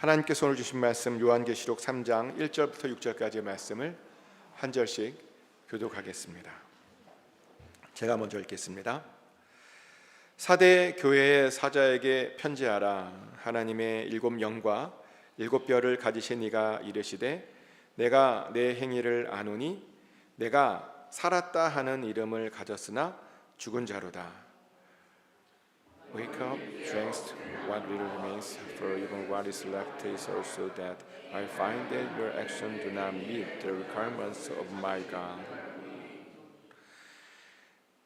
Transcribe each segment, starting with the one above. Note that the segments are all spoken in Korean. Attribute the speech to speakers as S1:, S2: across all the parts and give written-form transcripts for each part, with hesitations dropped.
S1: 하나님께서 오늘 주신 말씀 요한계시록 3장 1절부터 6절까지의 말씀을 한 절씩 교독하겠습니다. 제가 먼저 읽겠습니다. 사대 교회의 사자에게 편지하라. 하나님의 일곱 영과 일곱 뼈를 가지신 이가 이르시되 내가 내 행위를 아노니 내가 살았다 하는 이름을 가졌으나 죽은 자로다. Wake up, strength, what little remains, for even what is left is also dead. I find that your actions do not meet the requirements of my God.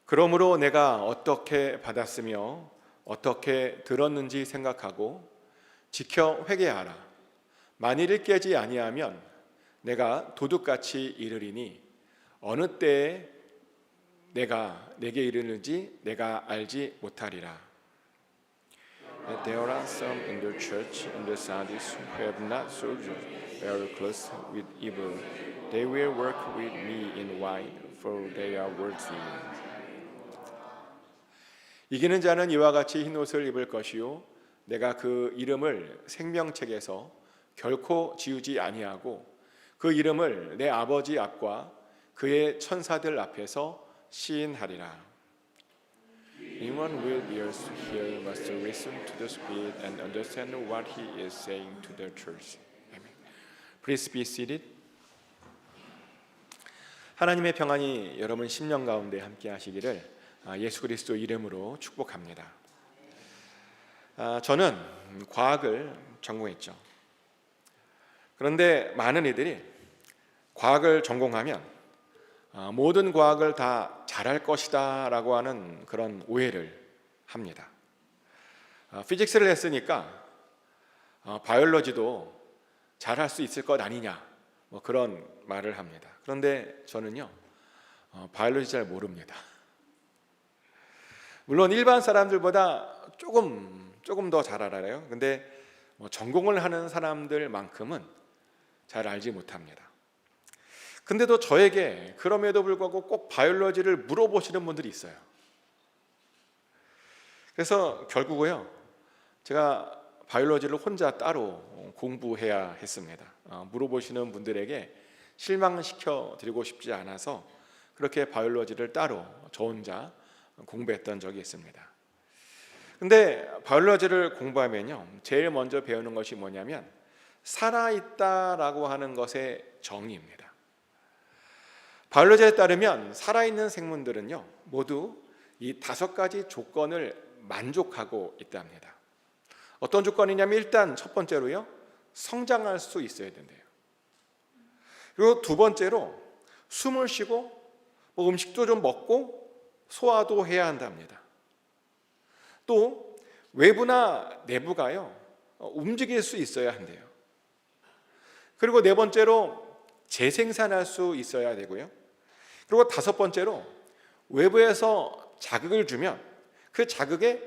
S1: 그러므로 내가 어떻게 받았으며 어떻게 들었는지 생각하고 지켜 회개하라. 만일 깨지 아니하면 내가 도둑같이 이르리니 어느 때에 내가 내게 이르는지 내가 알지 못하리라. There are some in the church in the Sardis who have not soldiered very close with evil. They will work with me in white, for they are worthy. 이기는 자는 이와 같이 흰 옷을 입을 것이요 내가 그 이름을 생명책에서 결코 지우지 아니하고 그 이름을 내 아버지 앞과 그의 천사들 앞에서 시인하리라. Anyone who will be able to hear must listen to the Spirit and understand what he is saying to the church. Amen. Please be seated. 하나님의 평안이 여러분 심령 가운데 함께 하시기를 예수 그리스도 이름으로 축복합니다. 저는 과학을 전공했죠. 그런데 많은 이들이 과학을 전공하면 모든 과학을 다 잘할 것이다 라고 하는 그런 오해를 합니다. 피직스를 했으니까 바이올로지도 잘할 수 있을 것 아니냐 그런 말을 합니다. 그런데 저는요 바이올로지 잘 모릅니다. 물론 일반 사람들보다 조금 더 잘 알아요. 근데 전공을 하는 사람들만큼은 잘 알지 못합니다. 근데도 저에게 그럼에도 불구하고 꼭 바이올로지를 물어보시는 분들이 있어요. 그래서 결국은요 제가 바이올로지를 혼자 따로 공부해야 했습니다. 물어보시는 분들에게 실망시켜 드리고 싶지 않아서 그렇게 바이올로지를 따로 저 혼자 공부했던 적이 있습니다. 근데 바이올로지를 공부하면요 제일 먼저 배우는 것이 뭐냐면 살아있다라고 하는 것의 정의입니다. 바이올로지에 따르면 살아있는 생물들은요 모두 이 5가지 조건을 만족하고 있답니다. 어떤 조건이냐면 일단 첫 번째로요 성장할 수 있어야 된대요. 그리고 두 번째로 숨을 쉬고 음식도 좀 먹고 소화도 해야 한답니다. 또 외부나 내부가요 움직일 수 있어야 한대요. 그리고 네 번째로 재생산할 수 있어야 되고요. 그리고 다섯 번째로 외부에서 자극을 주면 그 자극에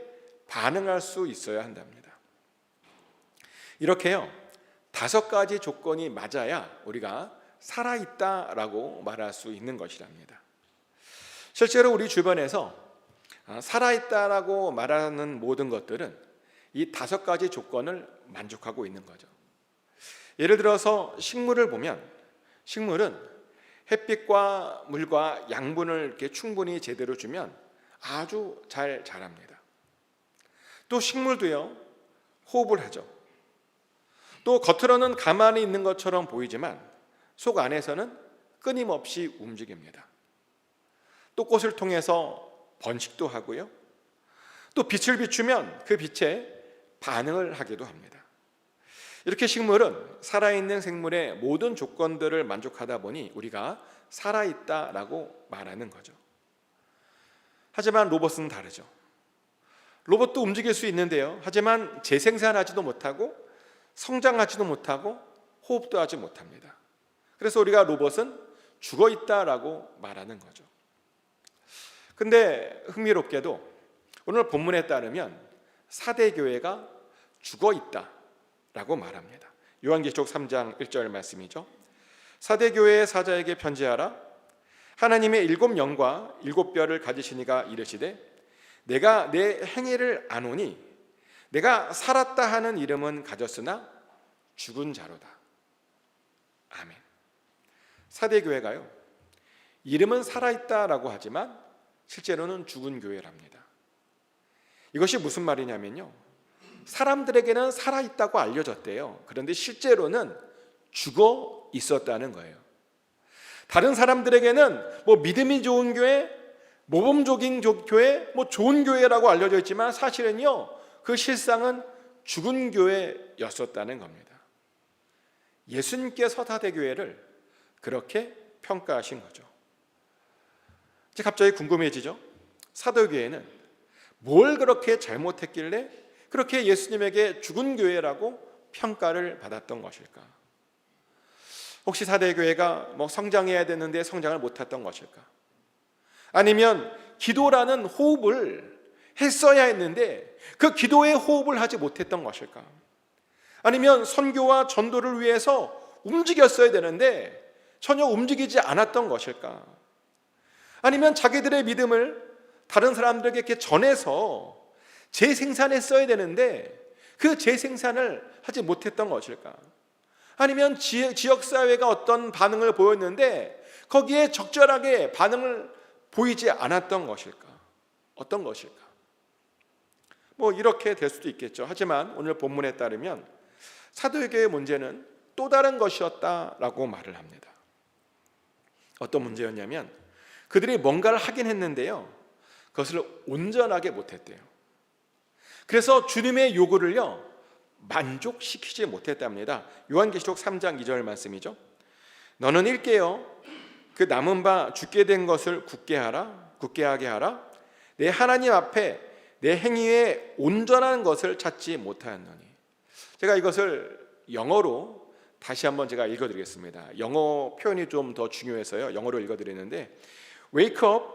S1: 반응할 수 있어야 한답니다. 이렇게요 5가지 조건이 맞아야 우리가 살아있다라고 말할 수 있는 것이랍니다. 실제로 우리 주변에서 살아있다라고 말하는 모든 것들은 이 5가지 조건을 만족하고 있는 거죠. 예를 들어서 식물을 보면 식물은 햇빛과 물과 양분을 이렇게 충분히 제대로 주면 아주 잘 자랍니다. 또 식물도요 호흡을 하죠. 또 겉으로는 가만히 있는 것처럼 보이지만 속 안에서는 끊임없이 움직입니다. 또 꽃을 통해서 번식도 하고요. 또 빛을 비추면 그 빛에 반응을 하기도 합니다. 이렇게 식물은 살아있는 생물의 모든 조건들을 만족하다 보니 우리가 살아있다라고 말하는 거죠. 하지만 로봇은 다르죠. 로봇도 움직일 수 있는데요. 하지만 재생산하지도 못하고 성장하지도 못하고 호흡도 하지 못합니다. 그래서 우리가 로봇은 죽어있다라고 말하는 거죠. 근데 흥미롭게도 오늘 본문에 따르면 사대교회가 죽어있다 라고 말합니다. 요한계시록 3장 1절 말씀이죠. 사대교회의 사자에게 편지하라. 하나님의 일곱 영과 일곱 뼈를 가지신 이가 이르시되 내가 내 행위를 아노니 내가 살았다 하는 이름은 가졌으나 죽은 자로다. 아멘. 사대교회가요, 이름은 살아있다라고 하지만 실제로는 죽은 교회랍니다. 이것이 무슨 말이냐면요, 사람들에게는 살아있다고 알려졌대요. 그런데 실제로는 죽어 있었다는 거예요. 다른 사람들에게는 믿음이 좋은 교회, 모범적인 교회, 좋은 교회라고 알려져 있지만 사실은요, 그 실상은 죽은 교회였었다는 겁니다. 예수님께서 사대교회를 그렇게 평가하신 거죠. 이제 갑자기 궁금해지죠? 사도교회는 뭘 그렇게 잘못했길래 그렇게 예수님에게 죽은 교회라고 평가를 받았던 것일까? 혹시 사대교회가 성장해야 되는데 성장을 못했던 것일까? 아니면 기도라는 호흡을 했어야 했는데 그 기도의 호흡을 하지 못했던 것일까? 아니면 선교와 전도를 위해서 움직였어야 되는데 전혀 움직이지 않았던 것일까? 아니면 자기들의 믿음을 다른 사람들에게 이렇게 전해서 재생산했어야 되는데 그 재생산을 하지 못했던 것일까? 아니면 지역사회가 어떤 반응을 보였는데 거기에 적절하게 반응을 보이지 않았던 것일까? 어떤 것일까? 이렇게 될 수도 있겠죠. 하지만 오늘 본문에 따르면 사도교회의 문제는 또 다른 것이었다라고 말을 합니다. 어떤 문제였냐면 그들이 뭔가를 하긴 했는데요, 그것을 온전하게 못했대요. 그래서 주님의 요구를요 만족시키지 못했답니다. 요한계시록 3장 2절 말씀이죠. 너는 일깨어 그 남은 바 죽게 된 것을 굳게 하게 하라. 내 하나님 앞에 내 행위에 온전한 것을 찾지 못하였노니. 제가 이것을 영어로 다시 한번 제가 읽어드리겠습니다. 영어 표현이 좀 더 중요해서요, 영어로 읽어드리는데, Wake up,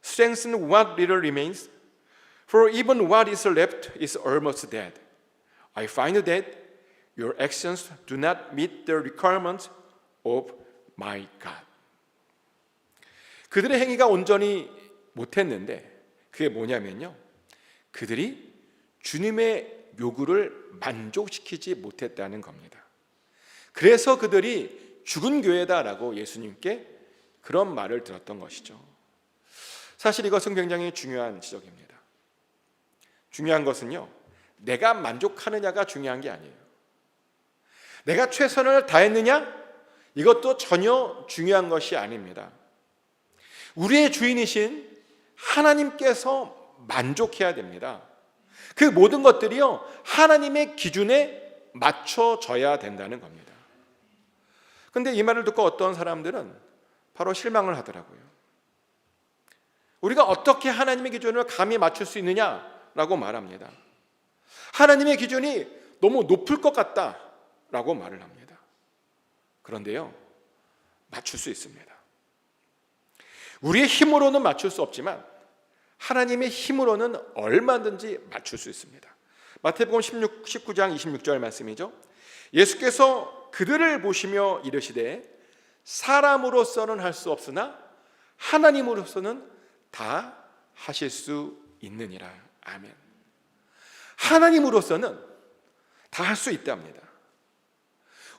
S1: strengthen what little remains, for even what is left is almost dead. I find that your actions do not meet the requirements of my God. 그들의 행위가 온전히 못했는데 그게 뭐냐면요, 그들이 주님의 요구를 만족시키지 못했다는 겁니다. 그래서 그들이 죽은 교회다라고 예수님께 그런 말을 들었던 것이죠. 사실 이것은 굉장히 중요한 지적입니다. 중요한 것은요, 내가 만족하느냐가 중요한 게 아니에요. 내가 최선을 다했느냐? 이것도 전혀 중요한 것이 아닙니다. 우리의 주인이신 하나님께서 만족해야 됩니다. 그 모든 것들이요 하나님의 기준에 맞춰져야 된다는 겁니다. 그런데 이 말을 듣고 어떤 사람들은 바로 실망을 하더라고요. 우리가 어떻게 하나님의 기준을 감히 맞출 수 있느냐라고 말합니다. 하나님의 기준이 너무 높을 것 같다라고 말을 합니다. 그런데요, 맞출 수 있습니다. 우리의 힘으로는 맞출 수 없지만 하나님의 힘으로는 얼마든지 맞출 수 있습니다. 마태복음 19장 26절 말씀이죠. 예수께서 그들을 보시며 이르시되 사람으로서는 할 수 없으나 하나님으로서는 다 하실 수 있느니라. 아멘. 하나님으로서는 다 할 수 있답니다.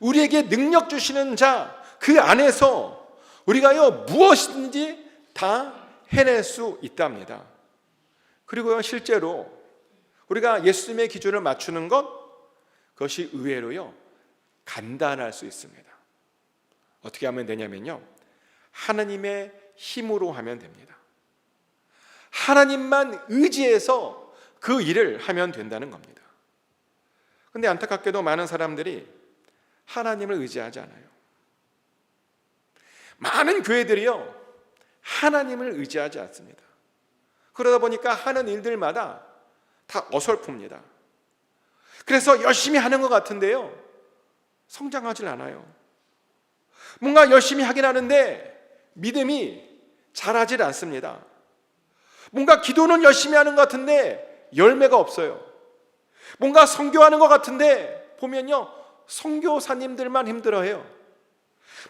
S1: 우리에게 능력 주시는 자 그 안에서 우리가요 무엇이든지 다 해낼 수 있답니다. 그리고요 실제로 우리가 예수님의 기준을 맞추는 그것이 의외로요 간단할 수 있습니다. 어떻게 하면 되냐면요, 하나님의 힘으로 하면 됩니다. 하나님만 의지해서 그 일을 하면 된다는 겁니다. 그런데 안타깝게도 많은 사람들이 하나님을 의지하지 않아요. 많은 교회들이요 하나님을 의지하지 않습니다. 그러다 보니까 하는 일들마다 다 어설픕니다. 그래서 열심히 하는 것 같은데요 성장하질 않아요. 뭔가 열심히 하긴 하는데 믿음이 자라질 않습니다. 뭔가 기도는 열심히 하는 것 같은데 열매가 없어요. 뭔가 선교하는 것 같은데 보면요 선교사님들만 힘들어해요.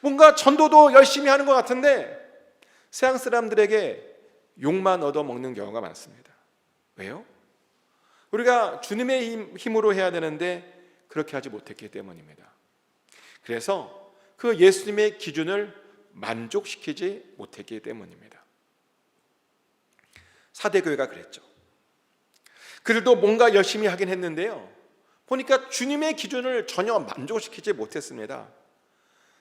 S1: 뭔가 전도도 열심히 하는 것 같은데 세상 사람들에게 욕만 얻어먹는 경우가 많습니다. 왜요? 우리가 주님의 힘으로 해야 되는데 그렇게 하지 못했기 때문입니다. 그래서 그 예수님의 기준을 만족시키지 못했기 때문입니다. 사대교회가 그랬죠. 그들도 뭔가 열심히 하긴 했는데요, 보니까 주님의 기준을 전혀 만족시키지 못했습니다.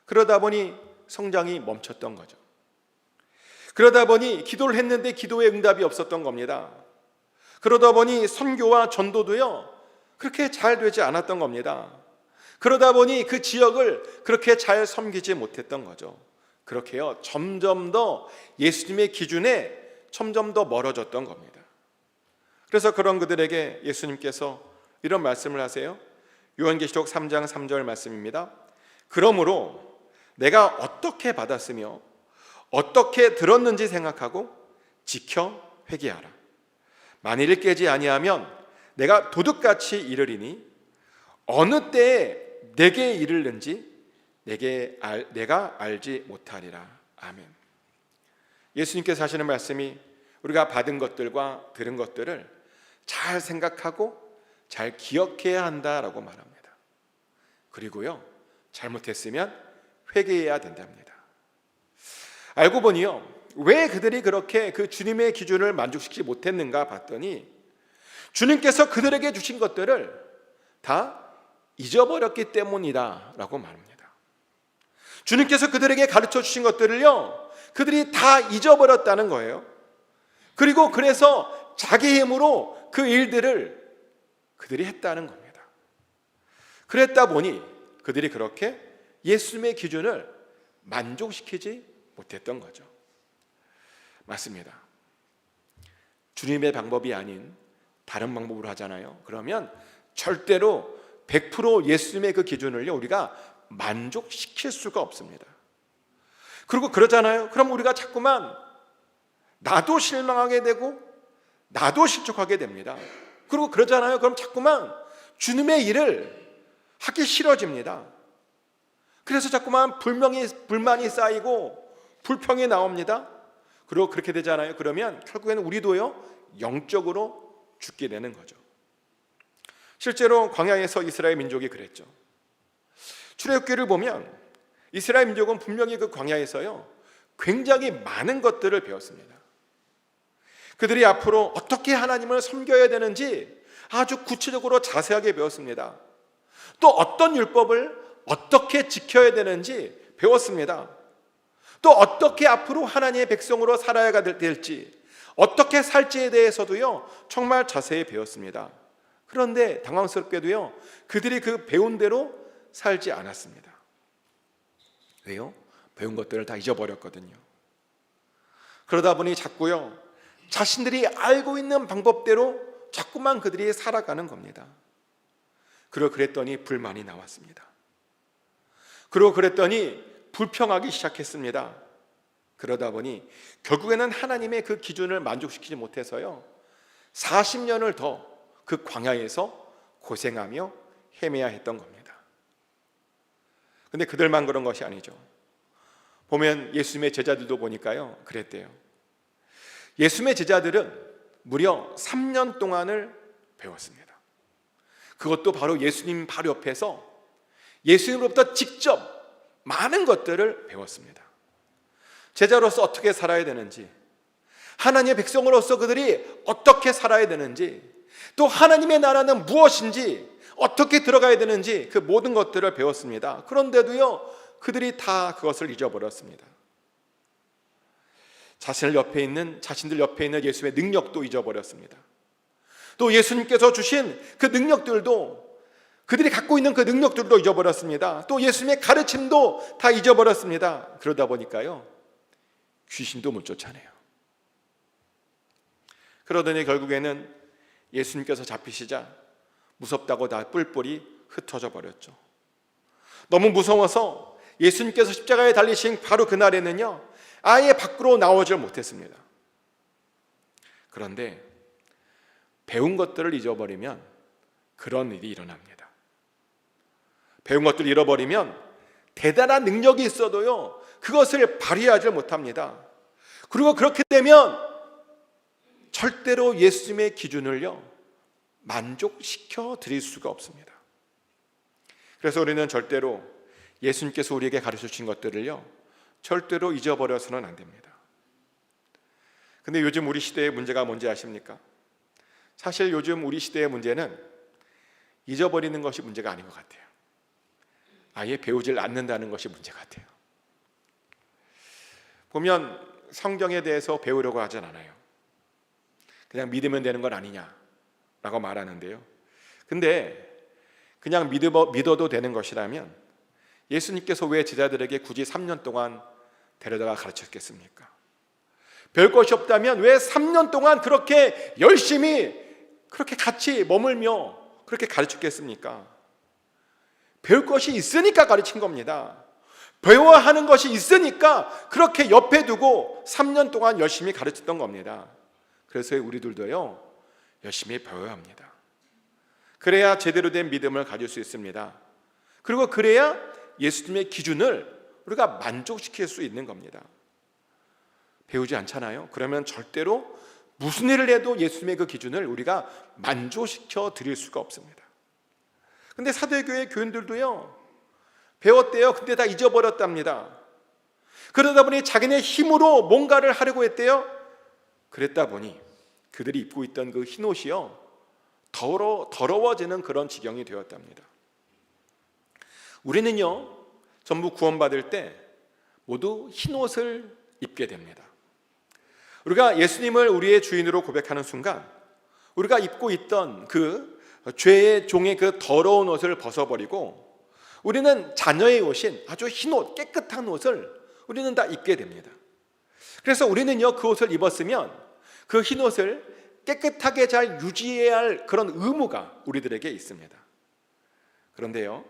S1: 그러다 보니 성장이 멈췄던 거죠. 그러다 보니 기도를 했는데 기도에 응답이 없었던 겁니다. 그러다 보니 선교와 전도도요, 그렇게 잘 되지 않았던 겁니다. 그러다 보니 그 지역을 그렇게 잘 섬기지 못했던 거죠. 그렇게요, 점점 더 예수님의 기준에 점점 더 멀어졌던 겁니다. 그래서 그런 그들에게 예수님께서 이런 말씀을 하세요. 요한계시록 3장 3절 말씀입니다. 그러므로 내가 어떻게 받았으며 어떻게 들었는지 생각하고 지켜 회개하라. 만일 깨지 아니하면 내가 도둑같이 이르리니 어느 때에 내게 이르는지 내가 알지 못하리라. 아멘. 예수님께서 하시는 말씀이 우리가 받은 것들과 들은 것들을 잘 생각하고 잘 기억해야 한다라고 말합니다. 그리고요, 잘못했으면 회개해야 된답니다. 알고 보니요, 왜 그들이 그렇게 그 주님의 기준을 만족시키지 못했는가 봤더니 주님께서 그들에게 주신 것들을 다 잊어버렸기 때문이다라고 말합니다. 주님께서 그들에게 가르쳐 주신 것들을요, 그들이 다 잊어버렸다는 거예요. 그리고 그래서 자기 힘으로 그 일들을 그들이 했다는 겁니다. 그랬다 보니 그들이 그렇게 예수님의 기준을 만족시키지 못했던 거죠. 맞습니다. 주님의 방법이 아닌 다른 방법으로 하잖아요. 그러면 절대로 100% 예수님의 그 기준을요, 우리가 만족시킬 수가 없습니다. 그리고 그러잖아요. 그럼 우리가 자꾸만 나도 실망하게 되고 나도 실족하게 됩니다. 그리고 그러잖아요. 그럼 자꾸만 주님의 일을 하기 싫어집니다. 그래서 자꾸만 불만이 쌓이고 불평이 나옵니다. 그리고 그렇게 되잖아요. 그러면 결국에는 우리도요, 영적으로 죽게 되는 거죠. 실제로 광야에서 이스라엘 민족이 그랬죠. 출애굽기를 보면 이스라엘 민족은 분명히 그 광야에서요, 굉장히 많은 것들을 배웠습니다. 그들이 앞으로 어떻게 하나님을 섬겨야 되는지 아주 구체적으로 자세하게 배웠습니다. 또 어떤 율법을 어떻게 지켜야 되는지 배웠습니다. 또 어떻게 앞으로 하나님의 백성으로 살아야 될지, 어떻게 살지에 대해서도요, 정말 자세히 배웠습니다. 그런데 당황스럽게도요, 그들이 그 배운 대로 살지 않았습니다. 왜요? 배운 것들을 다 잊어버렸거든요. 그러다 보니 자꾸요, 자신들이 알고 있는 방법대로 자꾸만 그들이 살아가는 겁니다. 그리고 그랬더니 불만이 나왔습니다. 그리고 그랬더니 불평하기 시작했습니다. 그러다 보니 결국에는 하나님의 그 기준을 만족시키지 못해서요, 40년을 더 그 광야에서 고생하며 헤매야 했던 겁니다. 근데 그들만 그런 것이 아니죠. 보면 예수님의 제자들도 보니까요, 그랬대요. 예수님의 제자들은 무려 3년 동안을 배웠습니다. 그것도 바로 예수님 바로 옆에서 예수님으로부터 직접 많은 것들을 배웠습니다. 제자로서 어떻게 살아야 되는지, 하나님의 백성으로서 그들이 어떻게 살아야 되는지, 또 하나님의 나라는 무엇인지, 어떻게 들어가야 되는지 그 모든 것들을 배웠습니다. 그런데도요, 그들이 다 그것을 잊어버렸습니다. 자신들 옆에 있는 예수님의 능력도 잊어버렸습니다. 또 예수님께서 주신 그 능력들도, 그들이 갖고 있는 그 능력들도 잊어버렸습니다. 또 예수님의 가르침도 다 잊어버렸습니다. 그러다 보니까요, 귀신도 못 쫓아내요. 그러더니 결국에는 예수님께서 잡히시자 무섭다고 다 뿔뿔이 흩어져 버렸죠. 너무 무서워서 예수님께서 십자가에 달리신 바로 그날에는요, 아예 밖으로 나오질 못했습니다. 그런데 배운 것들을 잊어버리면 그런 일이 일어납니다. 배운 것들을 잃어버리면 대단한 능력이 있어도요, 그것을 발휘하지 못합니다. 그리고 그렇게 되면 절대로 예수님의 기준을요, 만족시켜 드릴 수가 없습니다. 그래서 우리는 절대로 예수님께서 우리에게 가르쳐 주신 것들을요, 절대로 잊어버려서는 안 됩니다. 근데 요즘 우리 시대의 문제가 뭔지 아십니까? 사실 요즘 우리 시대의 문제는 잊어버리는 것이 문제가 아닌 것 같아요. 아예 배우질 않는다는 것이 문제 같아요. 보면 성경에 대해서 배우려고 하진 않아요. 그냥 믿으면 되는 건 아니냐라고 말하는데요. 근데 그냥 믿어도 되는 것이라면 예수님께서 왜 제자들에게 굳이 3년 동안 데려다가 가르쳤겠습니까? 별 것이 없다면 왜 3년 동안 그렇게 열심히 그렇게 같이 머물며 그렇게 가르쳤겠습니까? 배울 것이 있으니까 가르친 겁니다. 배워야 하는 것이 있으니까 그렇게 옆에 두고 3년 동안 열심히 가르쳤던 겁니다. 그래서 우리들도요, 열심히 배워야 합니다. 그래야 제대로 된 믿음을 가질 수 있습니다. 그리고 그래야 예수님의 기준을 우리가 만족시킬 수 있는 겁니다. 배우지 않잖아요. 그러면 절대로 무슨 일을 해도 예수님의 그 기준을 우리가 만족시켜 드릴 수가 없습니다. 근데 사도교회 교인들도요, 배웠대요. 근데 다 잊어버렸답니다. 그러다 보니 자기네 힘으로 뭔가를 하려고 했대요. 그랬다 보니 그들이 입고 있던 그 흰옷이요, 더러워지는 그런 지경이 되었답니다. 우리는요, 전부 구원받을 때 모두 흰옷을 입게 됩니다. 우리가 예수님을 우리의 주인으로 고백하는 순간 우리가 입고 있던 그 죄의 종의 그 더러운 옷을 벗어버리고 우리는 자녀의 옷인 아주 흰옷, 깨끗한 옷을 우리는 다 입게 됩니다. 그래서 우리는요, 그 옷을 입었으면 그 흰옷을 깨끗하게 잘 유지해야 할 그런 의무가 우리들에게 있습니다. 그런데요,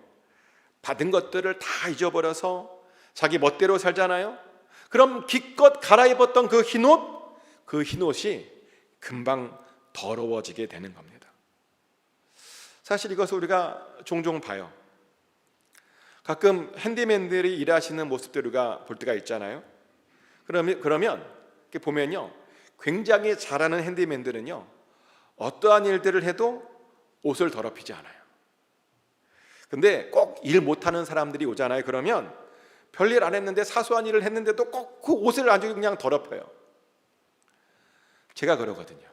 S1: 받은 것들을 다 잊어버려서 자기 멋대로 살잖아요. 그럼 기껏 갈아입었던 그 흰옷이 금방 더러워지게 되는 겁니다. 사실 이것을 우리가 종종 봐요. 가끔 핸디맨들이 일하시는 모습들 우리가 볼 때가 있잖아요. 그러면 이렇게 보면요, 굉장히 잘하는 핸디맨들은요, 어떠한 일들을 해도 옷을 더럽히지 않아요. 근데 꼭 일 못하는 사람들이 오잖아요. 그러면 별일 안 했는데 사소한 일을 했는데도 꼭 그 옷을 아주 그냥 더럽혀요. 제가 그러거든요.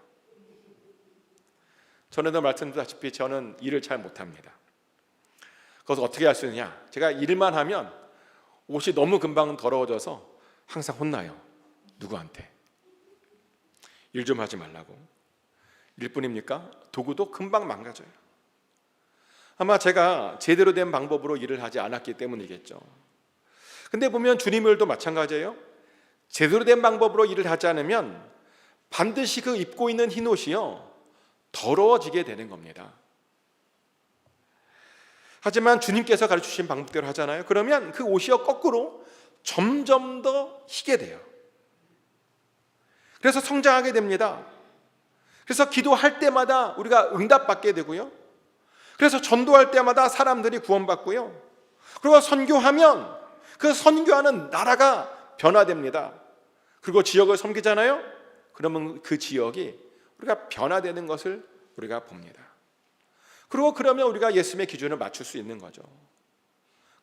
S1: 전에도 말씀드렸다시피 저는 일을 잘 못합니다. 그래서 어떻게 할 수 있느냐, 제가 일만 하면 옷이 너무 금방 더러워져서 항상 혼나요. 누구한테? 일 좀 하지 말라고. 일뿐입니까? 도구도 금방 망가져요. 아마 제가 제대로 된 방법으로 일을 하지 않았기 때문이겠죠. 근데 보면 주님 일도 마찬가지예요. 제대로 된 방법으로 일을 하지 않으면 반드시 그 입고 있는 흰옷이요, 더러워지게 되는 겁니다. 하지만 주님께서 가르치신 방법대로 하잖아요. 그러면 그 옷이요, 거꾸로 점점 더 희게 돼요. 그래서 성장하게 됩니다. 그래서 기도할 때마다 우리가 응답받게 되고요, 그래서 전도할 때마다 사람들이 구원받고요, 그리고 선교하면 그 선교하는 나라가 변화됩니다. 그리고 지역을 섬기잖아요. 그러면 그 지역이 우리가 변화되는 것을 우리가 봅니다. 그리고 그러면 우리가 예수님의 기준을 맞출 수 있는 거죠.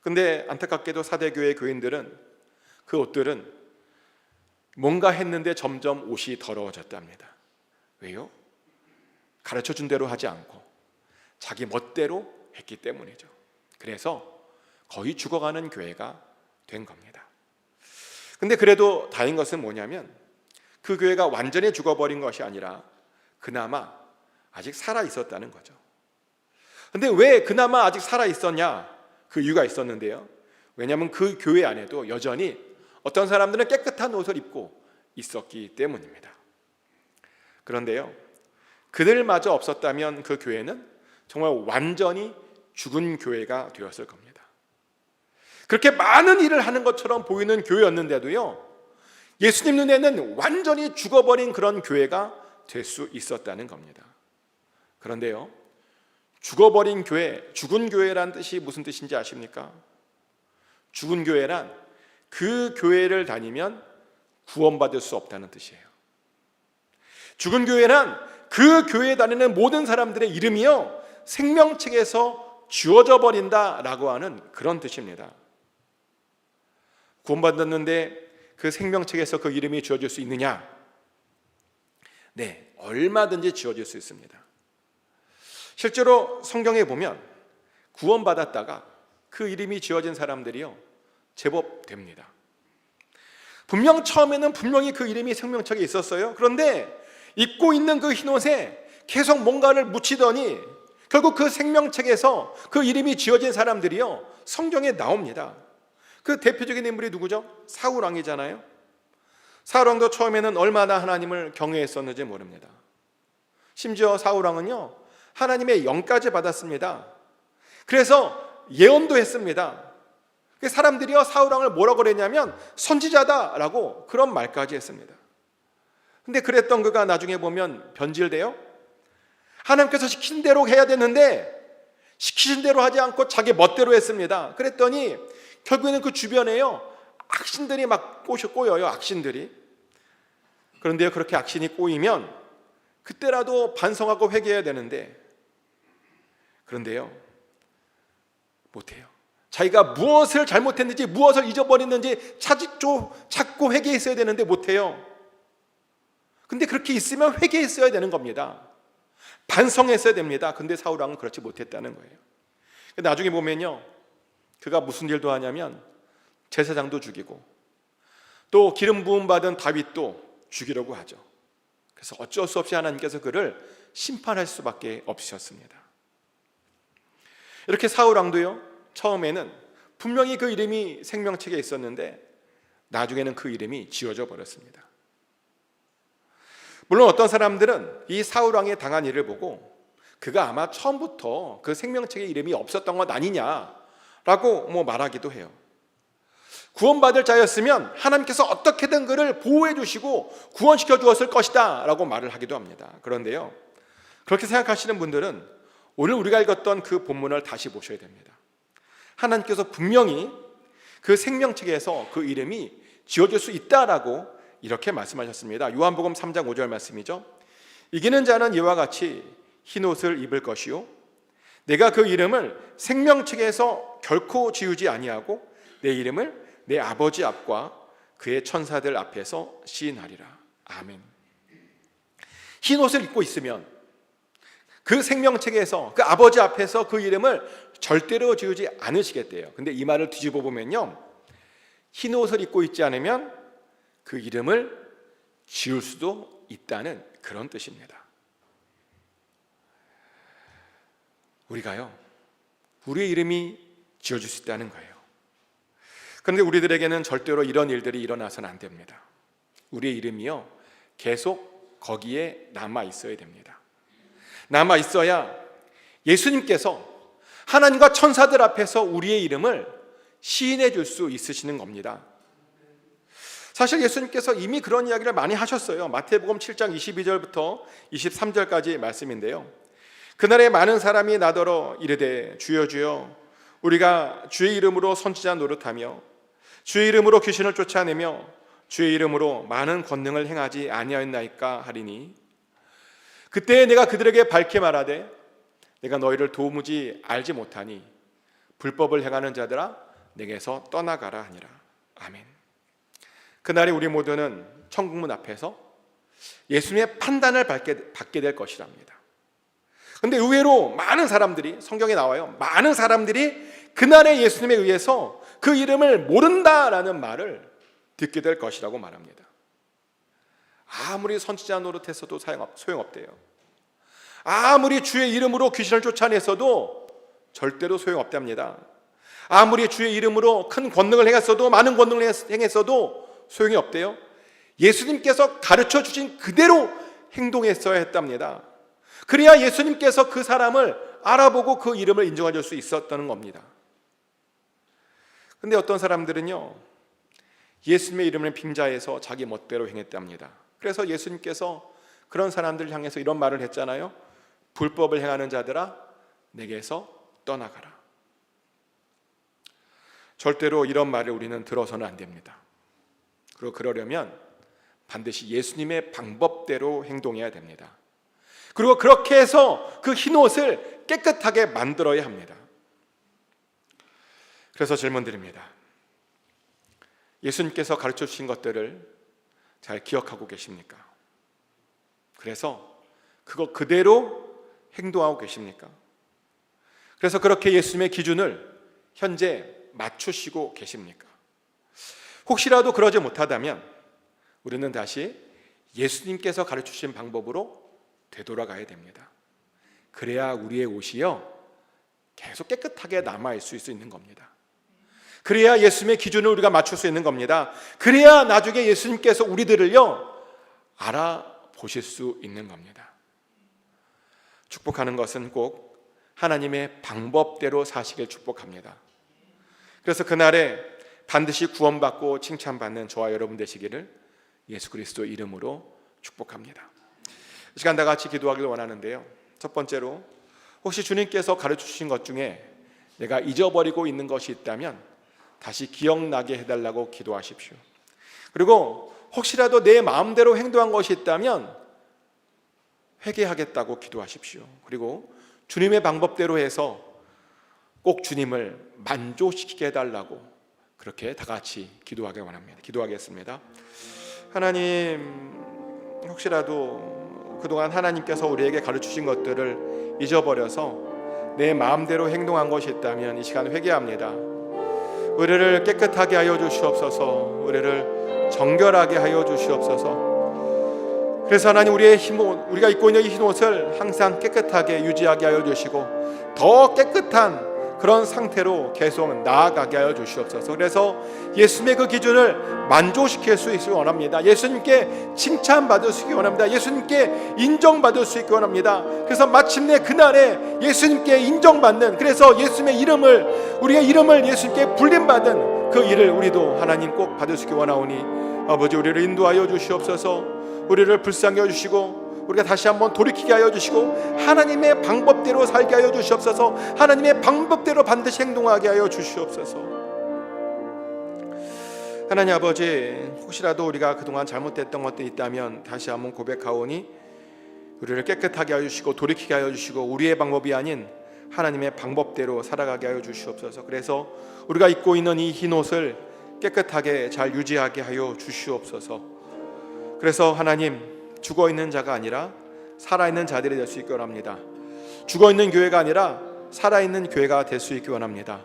S1: 근데 안타깝게도 사대교회 교인들은 그 옷들은 뭔가 했는데 점점 옷이 더러워졌답니다. 왜요? 가르쳐준 대로 하지 않고 자기 멋대로 했기 때문이죠. 그래서 거의 죽어가는 교회가 된 겁니다. 근데 그래도 다행인 것은 뭐냐면 그 교회가 완전히 죽어버린 것이 아니라 그나마 아직 살아있었다는 거죠. 근데 왜 그나마 아직 살아있었냐? 그 이유가 있었는데요. 왜냐하면 그 교회 안에도 여전히 어떤 사람들은 깨끗한 옷을 입고 있었기 때문입니다. 그런데요, 그들마저 없었다면 그 교회는 정말 완전히 죽은 교회가 되었을 겁니다. 그렇게 많은 일을 하는 것처럼 보이는 교회였는데도요, 예수님 눈에는 완전히 죽어버린 그런 교회가 될 수 있었다는 겁니다. 그런데요, 죽어버린 교회, 죽은 교회란 뜻이 무슨 뜻인지 아십니까? 죽은 교회란 그 교회를 다니면 구원받을 수 없다는 뜻이에요. 죽은 교회란 그 교회에 다니는 모든 사람들의 이름이요, 생명책에서 지워져 버린다라고 하는 그런 뜻입니다. 구원받았는데 그 생명책에서 그 이름이 지워질 수 있느냐? 네, 얼마든지 지워질 수 있습니다. 실제로 성경에 보면 구원받았다가 그 이름이 지워진 사람들이요, 제법 됩니다. 분명 처음에는 분명히 그 이름이 생명책에 있었어요. 그런데 입고 있는 그 흰옷에 계속 뭔가를 묻히더니 결국 그 생명책에서 그 이름이 지어진 사람들이요, 성경에 나옵니다. 그 대표적인 인물이 누구죠? 사울 왕이잖아요. 사울 왕도 처음에는 얼마나 하나님을 경외했었는지 모릅니다. 심지어 사울 왕은요, 하나님의 영까지 받았습니다. 그래서 예언도 했습니다. 사람들이요, 사울 왕을 뭐라고 그랬냐면 선지자다라고 그런 말까지 했습니다. 근데 그랬던 그가 나중에 보면 변질돼요. 하나님께서 시킨 대로 해야 되는데 시키신 대로 하지 않고 자기 멋대로 했습니다. 그랬더니 결국에는 그 주변에요, 악신들이 막 꼬여요. 악신들이. 그런데요, 그렇게 악신이 꼬이면 그때라도 반성하고 회개해야 되는데, 그런데요, 못해요. 자기가 무엇을 잘못했는지, 무엇을 잊어버렸는지 찾고 회개했어야 되는데 못해요. 근데 그렇게 있으면 회개했어야 되는 겁니다. 반성했어야 됩니다. 근데 사울 왕은 그렇지 못했다는 거예요. 나중에 보면요, 그가 무슨 일도 하냐면 제사장도 죽이고 또 기름 부음 받은 다윗도 죽이려고 하죠. 그래서 어쩔 수 없이 하나님께서 그를 심판할 수밖에 없으셨습니다. 이렇게 사울 왕도요, 처음에는 분명히 그 이름이 생명책에 있었는데 나중에는 그 이름이 지워져 버렸습니다. 물론 어떤 사람들은 이 사울 왕이 당한 일을 보고 그가 아마 처음부터 그 생명책에 이름이 없었던 것 아니냐라고 말하기도 해요. 구원받을 자였으면 하나님께서 어떻게든 그를 보호해 주시고 구원시켜 주었을 것이다 라고 말을 하기도 합니다. 그런데요, 그렇게 생각하시는 분들은 오늘 우리가 읽었던 그 본문을 다시 보셔야 됩니다. 하나님께서 분명히 그 생명책에서 그 이름이 지어질 수 있다라고 이렇게 말씀하셨습니다. 요한복음 3장 5절 말씀이죠. 이기는 자는 이와 같이 흰옷을 입을 것이요 내가 그 이름을 생명책에서 결코 지우지 아니하고 내 이름을 내 아버지 앞과 그의 천사들 앞에서 시인하리라. 아멘. 흰옷을 입고 있으면 그 생명책에서 그 아버지 앞에서 그 이름을 절대로 지우지 않으시겠대요. 근데 이 말을 뒤집어 보면요, 흰옷을 입고 있지 않으면 그 이름을 지울 수도 있다는 그런 뜻입니다. 우리가요, 우리의 이름이 지어질 수 있다는 거예요. 그런데 우리들에게는 절대로 이런 일들이 일어나서는 안 됩니다. 우리의 이름이요, 계속 거기에 남아 있어야 됩니다. 남아 있어야 예수님께서 하나님과 천사들 앞에서 우리의 이름을 시인해 줄 수 있으시는 겁니다. 사실 예수님께서 이미 그런 이야기를 많이 하셨어요. 마태복음 7장 22절부터 23절까지 말씀인데요, 그날에 많은 사람이 나더러 이르되 주여 주여 우리가 주의 이름으로 선지자 노릇하며 주의 이름으로 귀신을 쫓아내며 주의 이름으로 많은 권능을 행하지 아니하였나이까 하리니 그때 내가 그들에게 밝게 말하되 내가 너희를 도무지 알지 못하니 불법을 행하는 자들아 내게서 떠나가라 하니라. 아멘. 그날에 우리 모두는 천국문 앞에서 예수님의 판단을 받게 될 것이랍니다. 그런데 의외로 많은 사람들이, 성경에 나와요, 많은 사람들이 그날에 예수님에 의해서 그 이름을 모른다라는 말을 듣게 될 것이라고 말합니다. 아무리 선지자 노릇했어도 소용없대요. 아무리 주의 이름으로 귀신을 쫓아냈어도 절대로 소용없답니다. 아무리 주의 이름으로 큰 권능을 행했어도, 많은 권능을 행했어도 소용이 없대요. 예수님께서 가르쳐 주신 그대로 행동했어야 했답니다. 그래야 예수님께서 그 사람을 알아보고 그 이름을 인정해 줄 수 있었다는 겁니다. 그런데 어떤 사람들은요, 예수님의 이름을 빙자해서 자기 멋대로 행했답니다. 그래서 예수님께서 그런 사람들을 향해서 이런 말을 했잖아요. 불법을 행하는 자들아 내게서 떠나가라. 절대로 이런 말을 우리는 들어서는 안 됩니다. 그리고 그러려면 반드시 예수님의 방법대로 행동해야 됩니다. 그리고 그렇게 해서 그 흰옷을 깨끗하게 만들어야 합니다. 그래서 질문 드립니다. 예수님께서 가르쳐 주신 것들을 잘 기억하고 계십니까? 그래서 그거 그대로 행동하고 계십니까? 그래서 그렇게 예수님의 기준을 현재 맞추시고 계십니까? 혹시라도 그러지 못하다면 우리는 다시 예수님께서 가르쳐 주신 방법으로 되돌아가야 됩니다. 그래야 우리의 옷이요 계속 깨끗하게 남아있을 수 있는 겁니다. 그래야 예수님의 기준을 우리가 맞출 수 있는 겁니다. 그래야 나중에 예수님께서 우리들을요 알아보실 수 있는 겁니다. 축복하는 것은 꼭 하나님의 방법대로 사시길 축복합니다. 그래서 그날에 반드시 구원받고 칭찬받는 저와 여러분 되시기를 예수 그리스도 이름으로 축복합니다. 이 시간 다 같이 기도하기를 원하는데요, 첫 번째로 혹시 주님께서 가르쳐 주신 것 중에 내가 잊어버리고 있는 것이 있다면 다시 기억나게 해달라고 기도하십시오. 그리고 혹시라도 내 마음대로 행동한 것이 있다면 회개하겠다고 기도하십시오. 그리고 주님의 방법대로 해서 꼭 주님을 만족시키게 해달라고 그렇게 다 같이 기도하기 원합니다. 기도하겠습니다. 하나님, 혹시라도 그동안 하나님께서 우리에게 가르치신 것들을 잊어버려서 내 마음대로 행동한 것이 있다면 이 시간 회개합니다. 우리를 깨끗하게 하여 주시옵소서. 우리를 정결하게 하여 주시옵소서. 그래서 하나님, 우리의 우리가 입고 있는 이 흰옷을 항상 깨끗하게 유지하게 하여 주시고 더 깨끗한 그런 상태로 계속 나아가게 하여 주시옵소서. 그래서 예수님의 그 기준을 만족시킬 수 있기를 원합니다. 예수님께 칭찬받을 수 있기 원합니다. 예수님께 인정받을 수 있기 원합니다. 그래서 마침내 그날에 예수님께 인정받는, 그래서 예수님의 이름을, 우리의 이름을 예수님께 불림받은 그 일을 우리도 하나님 꼭 받을 수 있기 원하오니 아버지, 우리를 인도하여 주시옵소서. 우리를 불쌍히 여주시고 우리가 다시 한번 돌이키게 하여 주시고 하나님의 방법대로 살게 하여 주시옵소서. 하나님의 방법대로 반드시 행동하게 하여 주시옵소서. 하나님 아버지, 혹시라도 우리가 그동안 잘못됐던 것들이 있다면 다시 한번 고백하오니 우리를 깨끗하게 하여 주시고 돌이키게 하여 주시고 우리의 방법이 아닌 하나님의 방법대로 살아가게 하여 주시옵소서. 그래서 우리가 입고 있는 이 흰옷을 깨끗하게 잘 유지하게 하여 주시옵소서. 그래서 하나님, 죽어있는 자가 아니라 살아있는 자들이 될 수 있기 원합니다. 죽어있는 교회가 아니라 살아있는 교회가 될 수 있기 원합니다.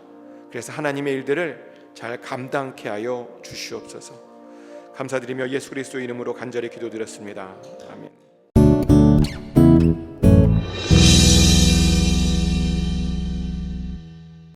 S1: 그래서 하나님의 일들을 잘 감당케 하여 주시옵소서. 감사드리며 예수 그리스도 이름으로 간절히 기도드렸습니다. 아멘.